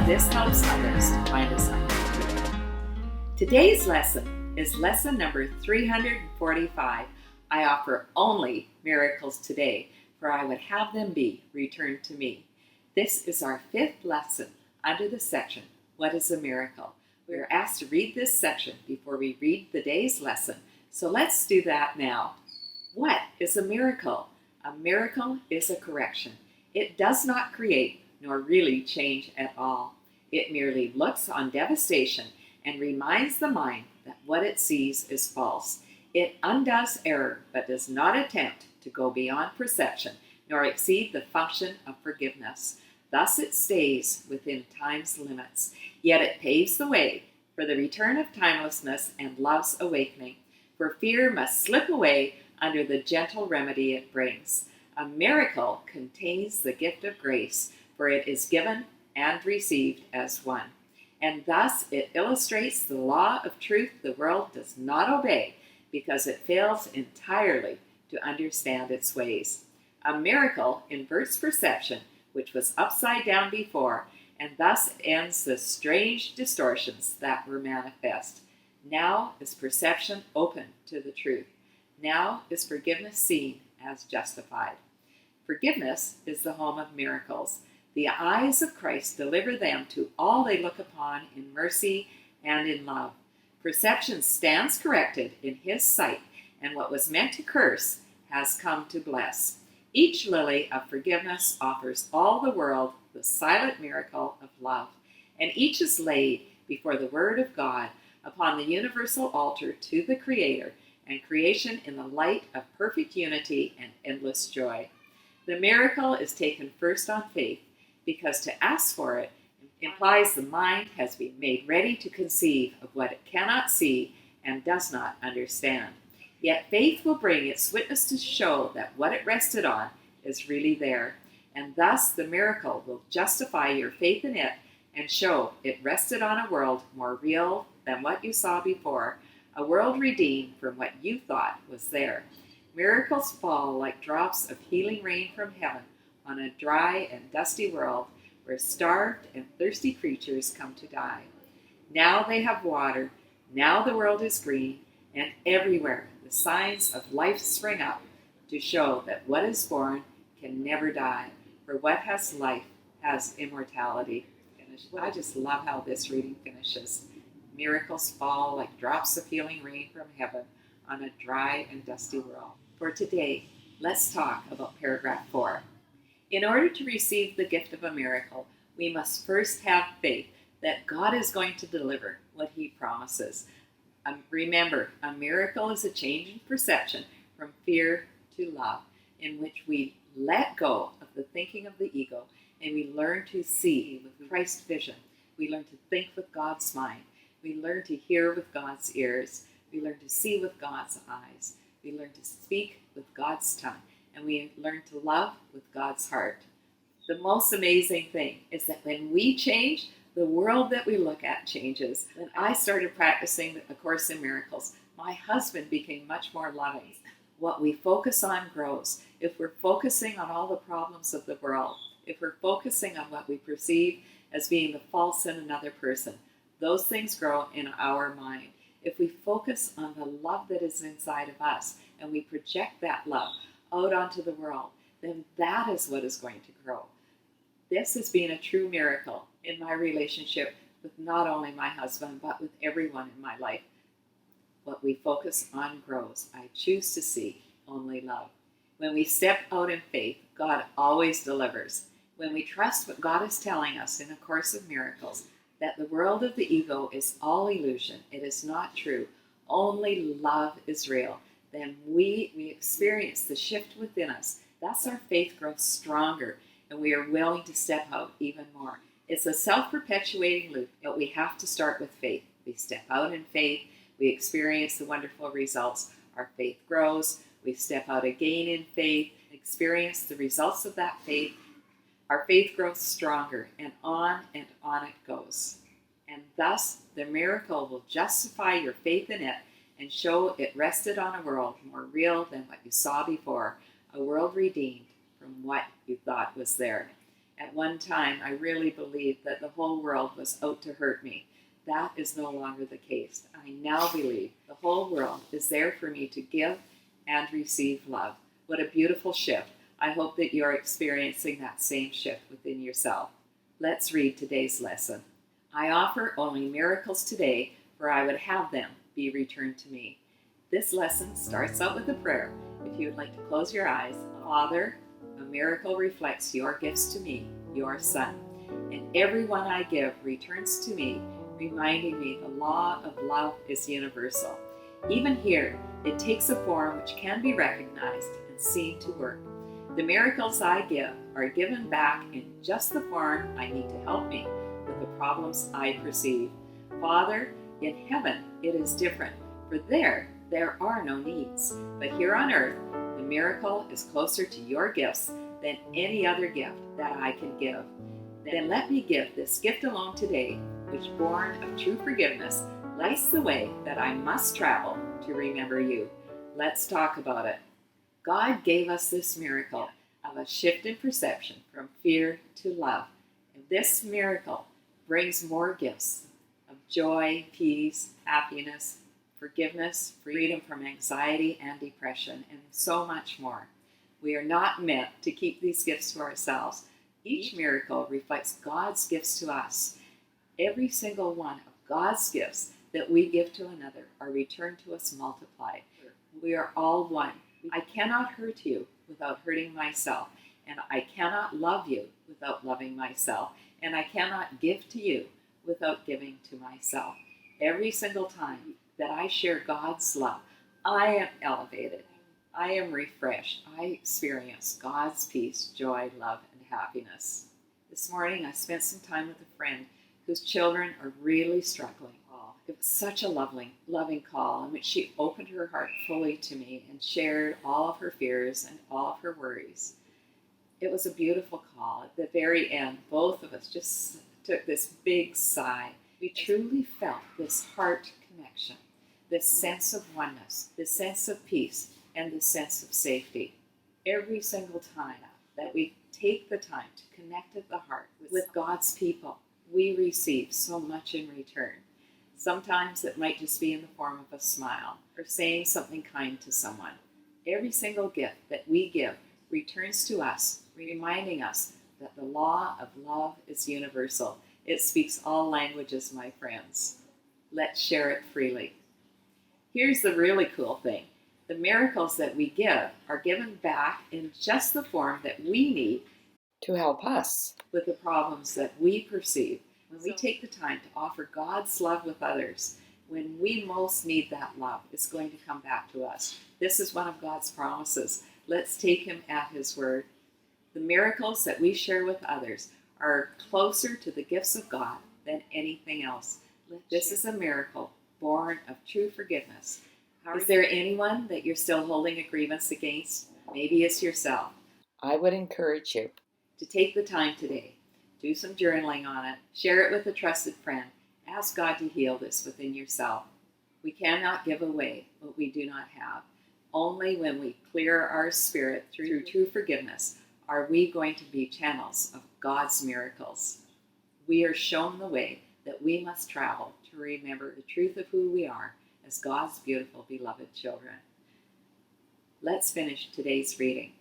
this helps others to find a sign of truth. Today's lesson is lesson number 345. I offer only miracles today, for I would have them be returned to me. This is our fifth lesson under the section, What is a Miracle? We are asked to read this section before we read the day's lesson, so let's do that now. What is a miracle? A miracle is a correction. It does not create nor really change at all. It merely looks on devastation and reminds the mind that what it sees is false. It undoes error, but does not attempt to go beyond perception, nor exceed the function of forgiveness. Thus it stays within time's limits, yet it paves the way for the return of timelessness and love's awakening. For fear must slip away under the gentle remedy it brings. A miracle contains the gift of grace, for it is given and received as one. And thus it illustrates the law of truth the world does not obey, because it fails entirely to understand its ways. A miracle inverts perception, which was upside down before, and thus ends the strange distortions that were manifest. Now is perception open to the truth. Now is forgiveness seen as justified. Forgiveness is the home of miracles. The eyes of Christ deliver them to all they look upon in mercy and in love. Perception stands corrected in his sight, and what was meant to curse has come to bless. Each lily of forgiveness offers all the world the silent miracle of love, and each is laid before the Word of God upon the universal altar to the Creator, and creation in the light of perfect unity and endless joy. The miracle is taken first on faith, because to ask for it implies the mind has been made ready to conceive of what it cannot see and does not understand. Yet faith will bring its witness to show that what it rested on is really there, and thus the miracle will justify your faith in it and show it rested on a world more real than what you saw before, a world redeemed from what you thought was there. Miracles fall like drops of healing rain from heaven on a dry and dusty world where starved and thirsty creatures come to die. Now they have water, now the world is green, and everywhere the signs of life spring up to show that what is born can never die, for what has life has immortality. I just love how this reading finishes. Miracles fall like drops of healing rain from heaven on a dry and dusty world. For today, let's talk about paragraph 4. In order to receive the gift of a miracle, we must first have faith that God is going to deliver what he promises. Remember, a miracle is a change in perception from fear to love, in which we let go of the thinking of the ego and we learn to see with Christ's vision. We learn to think with God's mind. We learn to hear with God's ears. We learn to see with God's eyes. We learn to speak with God's tongue. And we learn to love with God's heart. The most amazing thing is that when we change, the world that we look at changes. When I started practicing A Course in Miracles, my husband became much more loving. What we focus on grows. If we're focusing on all the problems of the world, if we're focusing on what we perceive as being the false in another person, those things grow in our mind. If we focus on the love that is inside of us and we project that love out onto the world, then that is what is going to grow. This has been a true miracle in my relationship with not only my husband, but with everyone in my life. What we focus on grows. I choose to see only love. When we step out in faith, God always delivers. When we trust what God is telling us in A Course of Miracles, that the world of the ego is all illusion, it is not true, only love is real, then we experience the shift within us. Thus our faith grows stronger and we are willing to step out even more. It's a self-perpetuating loop, but we have to start with faith. We step out in faith, we experience the wonderful results, our faith grows, we step out again in faith, experience the results of that faith, our faith grows stronger, and on it goes. And thus the miracle will justify your faith in it and show it rested on a world more real than what you saw before, a world redeemed from what you thought was there. At one time, I really believed that the whole world was out to hurt me. That is no longer the case. I now believe the whole world is there for me to give and receive love. What a beautiful shift. I hope that you're experiencing that same shift within yourself. Let's read today's lesson. I offer only miracles today, for I would have them be returned to me. This lesson starts out with a prayer. If you would like to close your eyes, Father, a miracle reflects your gifts to me, your Son, and every one I give returns to me, reminding me the law of love is universal. Even here, it takes a form which can be recognized and seen to work. The miracles I give are given back in just the form I need to help me with the problems I perceive. Father, in heaven it is different, for there are no needs. But here on earth, the miracle is closer to your gifts than any other gift that I can give. Then let me give this gift alone today, which, born of true forgiveness, lights the way that I must travel to remember you. Let's talk about it. God gave us this miracle of a shift in perception from fear to love. And this miracle brings more gifts of joy, peace, happiness, forgiveness, freedom from anxiety and depression, and so much more. We are not meant to keep these gifts to ourselves. Each miracle reflects God's gifts to us. Every single one of God's gifts that we give to another are returned to us multiplied. We are all one. I cannot hurt you without hurting myself, and I cannot love you without loving myself, and I cannot give to you without giving to myself. Every single time that I share God's love, I am elevated. I am refreshed. I experience God's peace, joy, love, and happiness. This morning, I spent some time with a friend whose children are really struggling. It was such a loving call in which she opened her heart fully to me and shared all of her fears and all of her worries. It was a beautiful call. At the very end, both of us just took this big sigh. We truly felt this heart connection, this sense of oneness, this sense of peace, and this sense of safety. Every single time that we take the time to connect at the heart with God's people, we receive so much in return. Sometimes it might just be in the form of a smile or saying something kind to someone. Every single gift that we give returns to us, reminding us that the law of love is universal. It speaks all languages, my friends. Let's share it freely. Here's the really cool thing. The miracles that we give are given back in just the form that we need to help us with the problems that we perceive. When we take the time to offer God's love with others, when we most need that love, it's going to come back to us. This is one of God's promises. Let's take Him at His word. The miracles that we share with others are closer to the gifts of God than anything else. This is a miracle born of true forgiveness. Is there anyone that you're still holding a grievance against? Maybe it's yourself. I would encourage you to take the time today. Do some journaling on it. Share it with a trusted friend. Ask God to heal this within yourself. We cannot give away what we do not have. Only when we clear our spirit through true forgiveness are we going to be channels of God's miracles. We are shown the way that we must travel to remember the truth of who we are as God's beautiful, beloved children. Let's finish today's reading.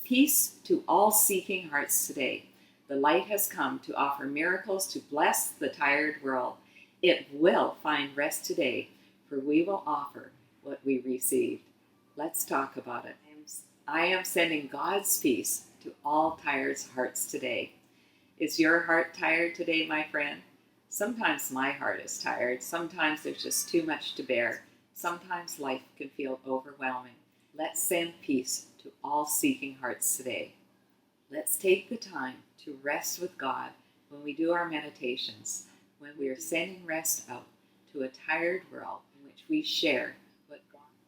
Peace to all seeking hearts today. The light has come to offer miracles to bless the tired world. It will find rest today, for we will offer what we received. Let's talk about it. I am sending God's peace to all tired hearts today. Is your heart tired today, my friend? Sometimes my heart is tired. Sometimes there's just too much to bear. Sometimes life can feel overwhelming. Let's send peace to all seeking hearts today. Let's take the time to rest with God when we do our meditations, when we are sending rest out to a tired world in which we share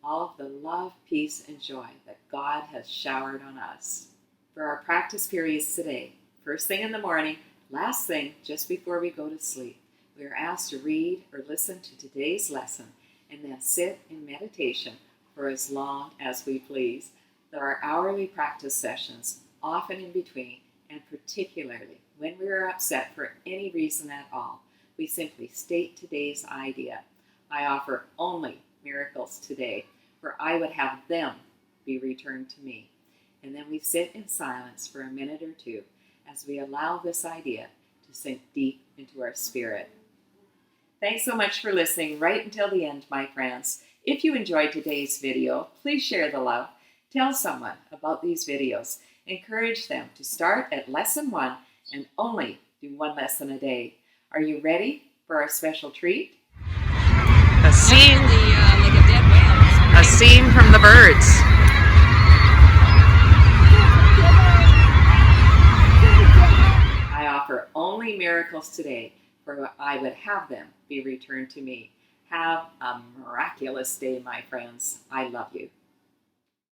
all of the love, peace, and joy that God has showered on us. For our practice periods today, first thing in the morning, last thing just before we go to sleep, we are asked to read or listen to today's lesson and then sit in meditation for as long as we please. There are hourly practice sessions, often in between, And particularly when we are upset for any reason at all, we simply state today's idea. I offer only miracles today, for I would have them be returned to me. And then we sit in silence for a minute or two as we allow this idea to sink deep into our spirit. Thanks so much for listening right until the end, my friends. If you enjoyed today's video, please share the love. Tell someone about these videos. Encourage them to start at lesson 1 and only do 1 lesson a day. Are you ready for our special treat? A scene, like a dead whale. A scene from the birds. I offer only miracles today, for I would have them be returned to me. Have a miraculous day, my friends. I love you.